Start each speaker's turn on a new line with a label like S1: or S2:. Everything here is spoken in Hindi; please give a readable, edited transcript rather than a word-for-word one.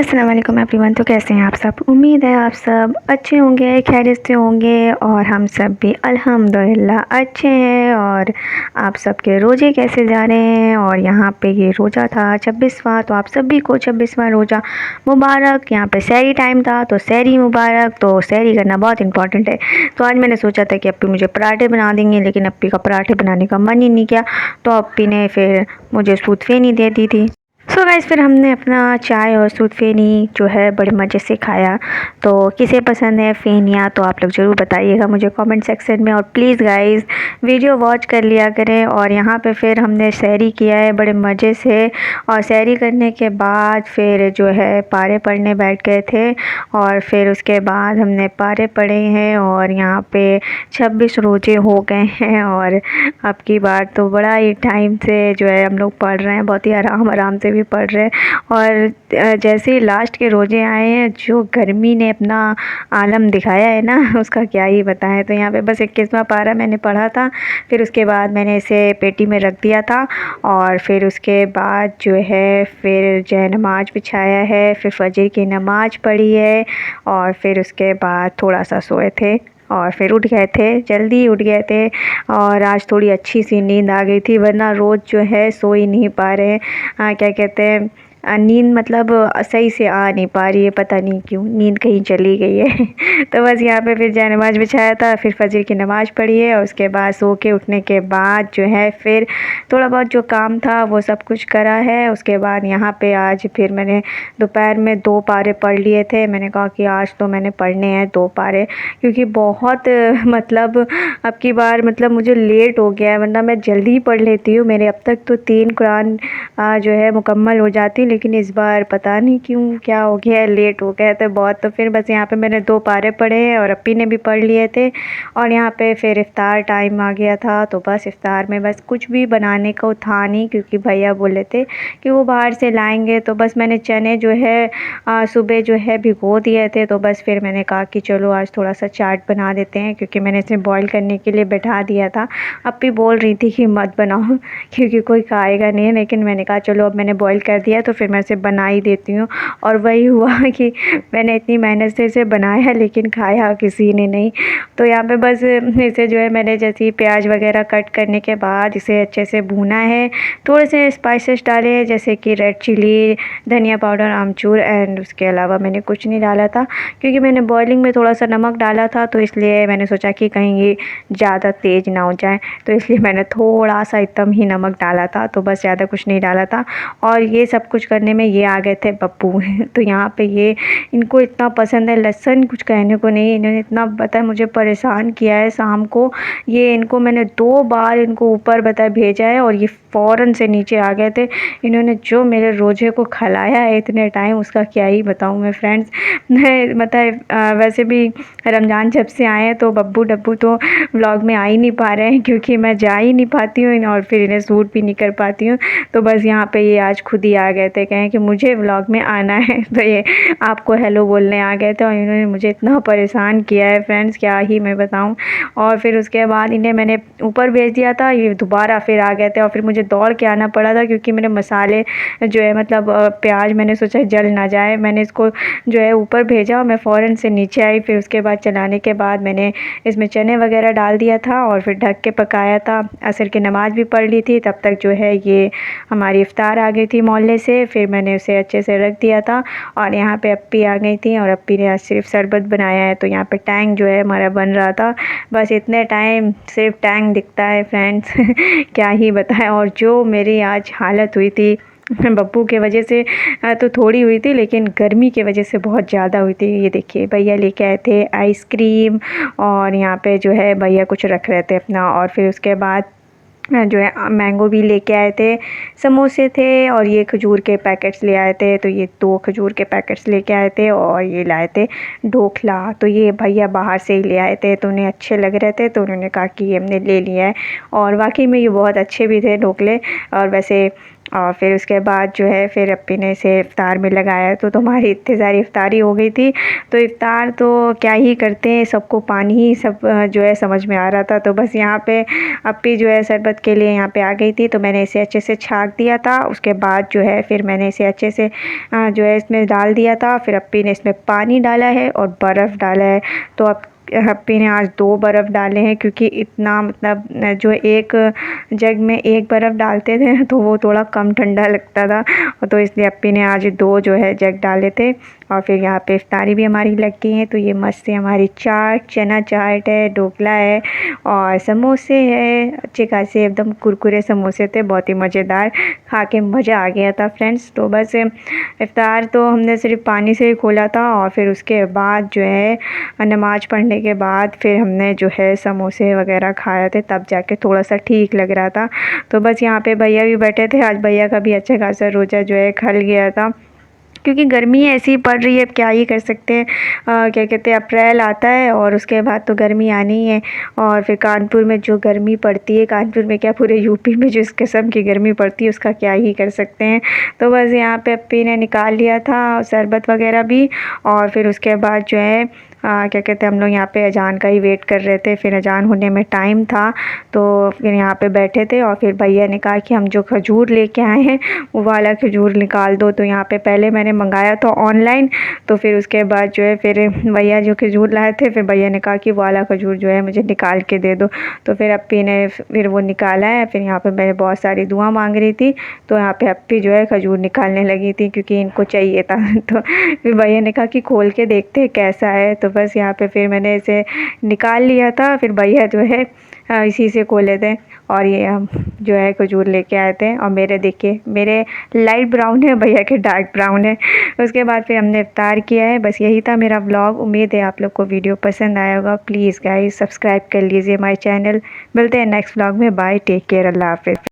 S1: अस्सलाम वालेकुम एवरीवन। तो कैसे हैं आप सब? उम्मीद है आप सब अच्छे होंगे, खैरियत से होंगे और हम सब भी अल्हम्दुलिल्लाह अच्छे हैं। और आप सबके रोज़े कैसे जा रहे हैं? और यहाँ पे ये रोज़ा था 26वां, तो आप सभी को 26वां रोज़ा मुबारक। यहाँ पे सहरी टाइम था तो सहरी मुबारक। तो सहरी करना बहुत इंपॉर्टेंट है। तो आज मैंने सोचा था कि अप्पी मुझे पराठे बना देंगे, लेकिन अप्पी का पराठे बनाने का मन ही नहीं किया, तो अप्पी ने फिर मुझे सूद फेनी दे दी थी। सो गाइस, फिर हमने अपना चाय और सूद फेनी जो है बड़े मज़े से खाया। तो किसे पसंद है फेनिया, तो आप लोग ज़रूर बताइएगा मुझे कमेंट सेक्शन में। और प्लीज़ गाइस वीडियो वॉच कर लिया करें। और यहाँ पे फिर हमने सहरी किया है बड़े मज़े से। और सहरी करने के बाद फिर जो है पारे पढ़ने बैठ गए थे। और फिर उसके बाद हमने पारे पढ़े हैं। और यहाँ पे 26 रोज़े हो गए हैं। और अब की बार तो बड़ा ही टाइम से जो है हम लोग पढ़ रहे हैं, बहुत ही आराम से भी पढ़ रहे हैं। और जैसे ही लास्ट के रोज़े आए हैं, जो गर्मी ने अपना आलम दिखाया है ना, उसका क्या ही बताएं। तो यहाँ पे बस 21वां पारा मैंने पढ़ा था, फिर उसके बाद मैंने इसे पेटी में रख दिया था। और फिर उसके बाद जो है फिर जय नमाज बिछाया है, फिर फजर की नमाज पढ़ी है। और फिर उसके बाद थोड़ा सा सोए थे और फिर उठ गए थे, जल्दी उठ गए थे। और आज थोड़ी अच्छी सी नींद आ गई थी, वरना रोज़ जो है सो ही नहीं पा रहे हैं। क्या कहते हैं, नींद मतलब सही से आ नहीं पा रही है, पता नहीं क्यों, नींद कहीं चली गई है। तो बस यहाँ पे फिर जय नमाज बिछाया था, फिर फजर की नमाज़ पढ़ी है। और उसके बाद सो के उठने के बाद जो है फिर थोड़ा बहुत जो काम था वो सब कुछ करा है। उसके बाद यहाँ पे आज फिर मैंने दोपहर में 2 पारे पढ़ लिए थे। मैंने कहा कि आज तो मैंने पढ़ने हैं 2 पारे, क्योंकि बहुत मतलब अब की बार मतलब मुझे लेट हो गया है, वरना मैं जल्दी पढ़ लेती हूँ। मेरे अब तक तो 3 कुरान जो है मुकम्मल हो जाती, लेकिन इस बार पता नहीं क्यों क्या हो गया है, लेट हो गया तो बहुत। तो फिर बस यहाँ पे मैंने 2 पारे पढ़े हैं और अप्पी ने भी पढ़ लिए थे। और यहाँ पे फिर इफ़्तार टाइम आ गया था, तो बस इफ़्तार में बस कुछ भी बनाने को था नहीं, क्योंकि भैया बोले थे कि वो बाहर से लाएंगे। तो बस मैंने चने जो है सुबह जो है भिगो दिए थे। तो बस फिर मैंने कहा कि चलो आज थोड़ा सा चाट बना देते हैं, क्योंकि मैंने इसे बॉईल करने के लिए बैठा दिया था। अप्पी बोल रही थी कि मत बनाओ क्योंकि कोई खाएगा नहीं, लेकिन मैंने कहा चलो अब मैंने बॉईल कर दिया तो फिर मैं इसे बना ही देती हूँ। और वही हुआ कि मैंने इतनी मेहनत से इसे बनाया, लेकिन खाया किसी ने नहीं। तो यहाँ पे बस इसे जो है मैंने जैसे ही प्याज वगैरह कट करने के बाद इसे अच्छे से भूना है। थोड़े से स्पाइसेस डाले हैं, जैसे कि रेड चिली, धनिया पाउडर, आमचूर, एंड उसके अलावा मैंने कुछ नहीं डाला था, क्योंकि मैंने बॉइलिंग में थोड़ा सा नमक डाला था। तो इसलिए मैंने सोचा कि कहीं ये ज़्यादा तेज़ ना हो जाए, तो इसलिए मैंने थोड़ा सा एकदम ही नमक डाला था, तो बस ज़्यादा कुछ नहीं डाला था। और ये सब कुछ करने में ये आ गए थे पप्पू। तो यहाँ पे ये इनको इतना पसंद है लहसुन, कुछ कहने को नहीं। इन्होंने इतना पता मुझे परेशान किया है शाम को। ये इनको मैंने 2 बार इनको ऊपर भेजा है और ये फ़ौरन से नीचे आ गए थे। इन्होंने जो मेरे रोजे को खिलाया है इतने टाइम, उसका क्या ही बताऊँ मैं फ्रेंड्स। मैं मतलब वैसे भी रमज़ान जब से आए हैं तो बब्बू डब्बू तो व्लॉग में आ ही नहीं पा रहे हैं, क्योंकि मैं जा ही नहीं पाती हूँ और फिर इन्हें सूट भी नहीं कर पाती हूँ। तो बस यहाँ पे ये आज खुद ही आ गए थे, कहें कि मुझे व्लॉग में आना है। तो ये आपको हेलो बोलने आ गए थे और इन्होंने मुझे इतना परेशान किया है फ्रेंड्स, क्या ही मैं बताऊँ। और फिर उसके बाद इन्हें मैंने ऊपर भेज दिया था, ये दोबारा फिर आ गए थे। और फिर मुझे दौड़ के आना पड़ा था, क्योंकि मेरे मसाले जो है मतलब प्याज मैंने सोचा जल ना जाए। मैंने इसको जो है ऊपर भेजा और मैं फ़ौरन से नीचे आई। फिर उसके बाद चलाने के बाद मैंने इसमें चने वगैरह डाल दिया था और फिर ढक के पकाया था। असर की नमाज़ भी पढ़ ली थी, तब तक जो है ये हमारी इफ़्तार आ गई थी मोहल्ले से। फिर मैंने उसे अच्छे से रख दिया था। और यहाँ पे अप्पी आ गई थी और अप्पी ने आज सिर्फ शरबत बनाया है। तो यहाँ पे टैंग जो है हमारा बन रहा था, बस इतने टाइम सिर्फ टैंग दिखता है फ्रेंड्स। क्या ही बताएं। और जो मेरी आज हालत हुई थी बब्बू के वजह से तो थोड़ी हुई थी, लेकिन गर्मी की वजह से बहुत ज़्यादा हुई थी। ये देखिए भैया लेके आए थे आइसक्रीम, और यहाँ पे जो है भैया कुछ रख रहे थे अपना। और फिर उसके बाद जो है मैंगो भी लेके आए थे, समोसे थे, और ये खजूर के पैकेट्स ले आए थे। तो ये 2 खजूर के पैकेट्स लेके आए थे। और ये लाए थे ढोकला, तो ये भैया बाहर से ही ले आए थे, तो उन्हें अच्छे लग रहे थे, तो उन्होंने कहा कि ये हमने ले लिया है। और वाकई में ये बहुत अच्छे भी थे ढोकले। और वैसे और फिर उसके बाद जो है फिर अप्पी ने इसे इफ़्तार में लगाया। तो हमारी इतनी सारी इफ़्तारी हो गई थी। तो इफ़्तार तो क्या ही करते हैं, सबको पानी ही सब जो है समझ में आ रहा था। तो बस यहाँ पे अप्पी जो है शरबत के लिए यहाँ पे आ गई थी। तो मैंने इसे अच्छे से छाँक दिया था। उसके बाद जो है फिर मैंने इसे अच्छे से जो है इसमें डाल दिया था। फिर अप्पी ने इसमें पानी डाला है और बर्फ़ डाला है। तो अब अप्पी ने आज 2 बर्फ़ डाले हैं, क्योंकि इतना मतलब जो एक जग में 1 बर्फ़ डालते थे तो वो थोड़ा कम ठंडा लगता था। तो इसलिए अप्पी ने आज 2 जो है जग डाले थे। और फिर यहाँ पे इफ़्तारी भी हमारी लग गई है। तो ये मस्त से हमारी चाट, चना चाट है, ढोकला है और समोसे है, अच्छे खासे एकदम कुरकुरे समोसे थे, बहुत ही मज़ेदार, खा के मज़ा आ गया था फ्रेंड्स। तो बस इफ़्तार तो हमने सिर्फ पानी से ही खोला था। और फिर उसके बाद जो है नमाज़ पढ़ने के बाद फिर हमने जो है समोसे वगैरह खाए थे, तब जाके थोड़ा सा ठीक लग रहा था। तो बस यहाँ पे भैया भी बैठे थे। आज भैया का भी अच्छा खासा रोज़ा जो है खल गया था, क्योंकि गर्मी ऐसी पड़ रही है, अब क्या ही कर सकते हैं। क्या कहते हैं, अप्रैल आता है और उसके बाद तो गर्मी आनी ही है। और फिर कानपुर में जो गर्मी पड़ती है, कानपुर में क्या पूरे यूपी में जो इस किस्म की गर्मी पड़ती है, उसका क्या ही कर सकते हैं। तो बस यहाँ पे अप्पी ने निकाल लिया था शरबत वगैरह भी। और फिर उसके बाद जो है क्या कहते हैं, हम लोग यहाँ पे अजान का ही वेट कर रहे थे। फिर अजान होने में टाइम था, तो फिर यहाँ पे बैठे थे। और फिर भैया ने कहा कि हम जो खजूर लेके आए हैं वो वाला खजूर निकाल दो। तो यहाँ पे पहले मैंने मंगाया था ऑनलाइन। तो फिर उसके बाद जो है फिर भैया जो खजूर लाए थे, फिर भैया ने कहा कि वाला खजूर जो है मुझे निकाल के दे दो। तो फिर अप्पी ने फिर वो निकाला है। फिर यहाँ पे मैंने बहुत सारी दुआ मांग रही थी, तो यहाँ पे अप्पी जो है खजूर निकालने लगी थी, क्योंकि इनको चाहिए था। तो फिर भैया ने कहा कि खोल के देखते हैं कैसा है। तो बस यहाँ पे फिर मैंने इसे निकाल लिया था। फिर भैया जो है इसी से खोले थे और ये हम जो है खजूर लेके आए थे। और मेरे देखिए, मेरे लाइट ब्राउन है, भैया के डार्क ब्राउन है। उसके बाद फिर हमने इफ्तार किया है। बस यही था मेरा व्लॉग। उम्मीद है आप लोग को वीडियो पसंद आया होगा। प्लीज़ गाइस सब्सक्राइब कर लीजिए हमारे चैनल। मिलते हैं नेक्स्ट व्लॉग में। बाय, टेक केयर, अल्लाह हाफ़िज़।